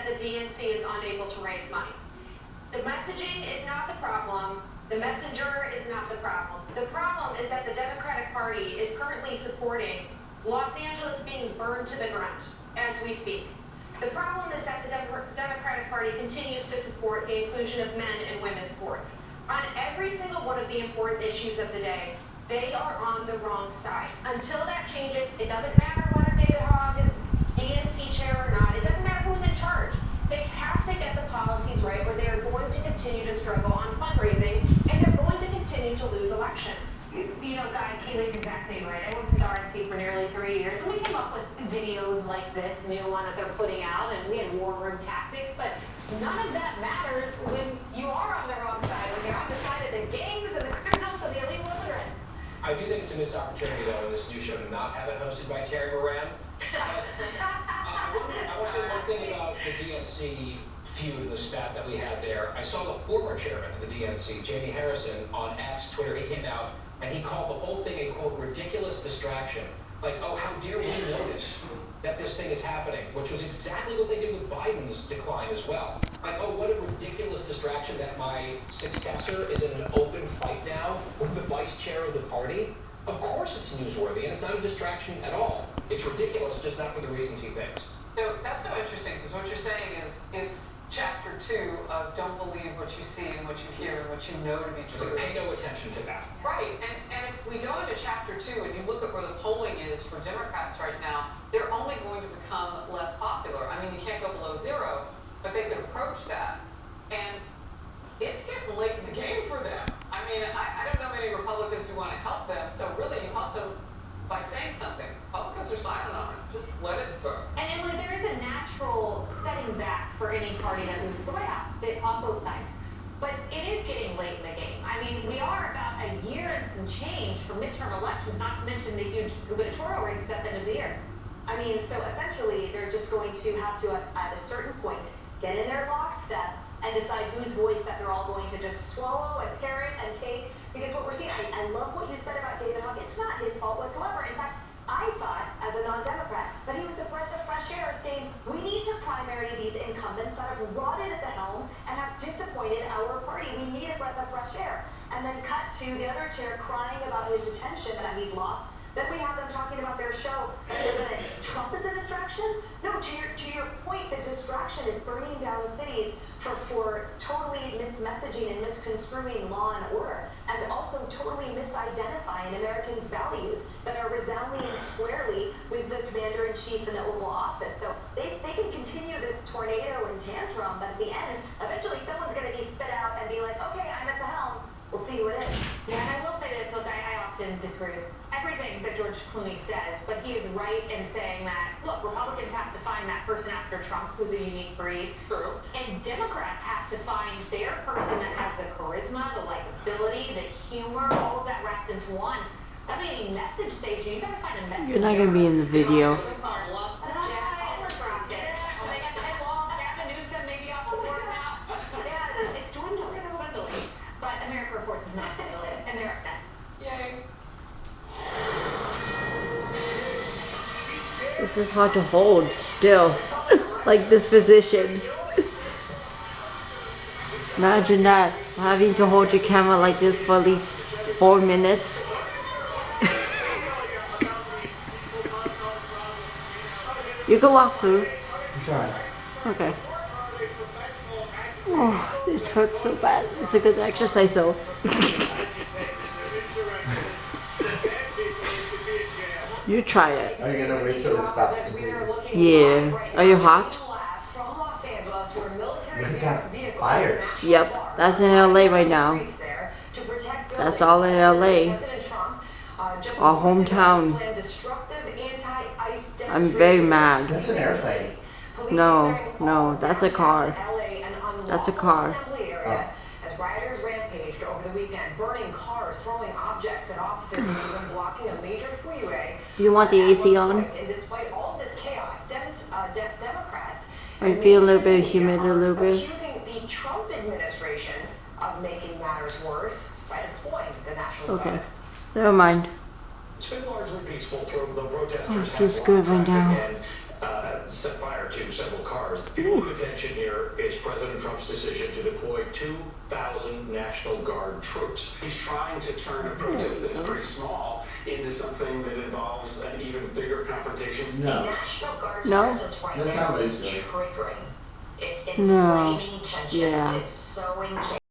the DNC is unable to raise money. The messaging is not the problem. The messenger is not the problem. The problem is that the Democratic Party is currently supporting Los Angeles being burned to the ground as we speak. The problem is that the Democratic Party continues to support the inclusion of men in women's sports. On every single one of the important issues of the day, they are on the wrong side. Until that changes, it doesn't matter whether David Hogg is DNC chair or not. It doesn't matter who's in charge. They have to get the policies right, or they are going to continue to struggle on fundraising, and they're going to continue to lose elections. You know, Guy, Kaylee's exactly right. I worked with RNC for nearly 3 years, and we came up with videos like this new one that they're putting out, and we had war room tactics, but none of that matters when you are on the wrong side, when you're on the side of the gangs and the criminals and the illegal immigrants. I do think it's a missed opportunity, though, in this new show to not have it hosted by Terry Moran. I want to say one thing about the DNC feud and the spat that we had there. I saw the former chairman of the DNC, Jamie Harrison, on X, Twitter. He came out and he called the whole thing a, quote, ridiculous distraction. Like, oh, how dare we notice that this thing is happening, which was exactly what they did with Biden's decline as well. Like, oh, what a ridiculous distraction that my successor is in an open fight now with the vice chair of the party. Of course it's newsworthy, and it's not a distraction at all. It's ridiculous, just not for the reasons he thinks. So that's so interesting, because what you're saying is it's chapter 2 of don't believe what you see and what you hear and what you know to be It's true. like, pay no attention to that. Right, and if we go into chapter 2 and you look at where the polling is for Democrats right now, they're only going to become less popular. I mean, you can't go below 0, but they could approach that. And it's getting late in the game for them. I mean, I don't know many Republicans who want to help them, so really you help them by saying something. Republicans are silent on it. Just let it go. And Emily, there is a natural setting back for any party that loses the White House, on both sides. But it is getting late in the game. I mean, we are about a year and some change from midterm elections, not to mention the huge gubernatorial races at the end of the year. I mean, so essentially, they're just going to have to, at a certain point, get in their lockstep and decide whose voice that they're all going to just swallow and parrot and take. Because what we're seeing, I love what you said about David Hogg. It's not his fault whatsoever. In fact, I thought, as a non-Democrat, that he was a breath of fresh air, saying we need to primary these incumbents that have rotted at the helm and have disappointed our party. We need a breath of fresh air. And then cut to the other chair crying about his attention that he's lost. Then we have them talking about their show, and they're gonna, Trump is a distraction? No, to your point, the distraction is burning down cities for totally mismessaging and misconstruing law and order, and also totally misidentifying Americans' values that are resounding and squarely with the commander-in-chief in the Oval Office. So they can continue this tornado and tantrum, but at the end, eventually someone's gonna be spit out and be like, okay, I'm at the helm. We'll see who it is. Yeah, and I will say this, look, I often disagree with everything that George Clooney says, but he is right in saying that, look, Republicans have to find that person after Trump who's a unique breed. True. And Democrats have to find their person that has the charisma, the likability, the humor, all of that wrapped into one. That means message saves you. You gotta find a message. You're not gonna be in the video. Is not fulfilling, and they're at best. Yay. This is hard to hold still. Like this position. Imagine that. Having to hold your camera like this for at least 4 minutes. You can walk through. Try. Okay. Oh, this hurts so bad. It's a good exercise though. You try it. Are you gonna wait till it stops completely? Yeah. Are you hot? Look at fire. Yep. That's in LA right now. That's all in LA. Our hometown. I'm very mad. That's an airplane. No, that's a car. That's a car. As rioters rampaged over the weekend, burning cars, throwing objects at officers, and even blocking a major freeway. Do you want the AC on? And despite all of this chaos, Democrats Are you feeling a little bit humid a little bit? accusing the Trump administration of making matters worse by deploying the National Guard. Okay. Never mind. It's been largely peaceful through the protesters. Oh, she's good right now. And set fire to rescue several cars. Fuel contention here is President Trump's decision to deploy 2,000 National Guard troops. He's trying to turn a protest that's pretty small into something that involves an even bigger confrontation. No. The National Guard's No. presence right That's now not what is he's doing. triggering. It's No. inflaming tensions. Yeah. It's sowing chaos.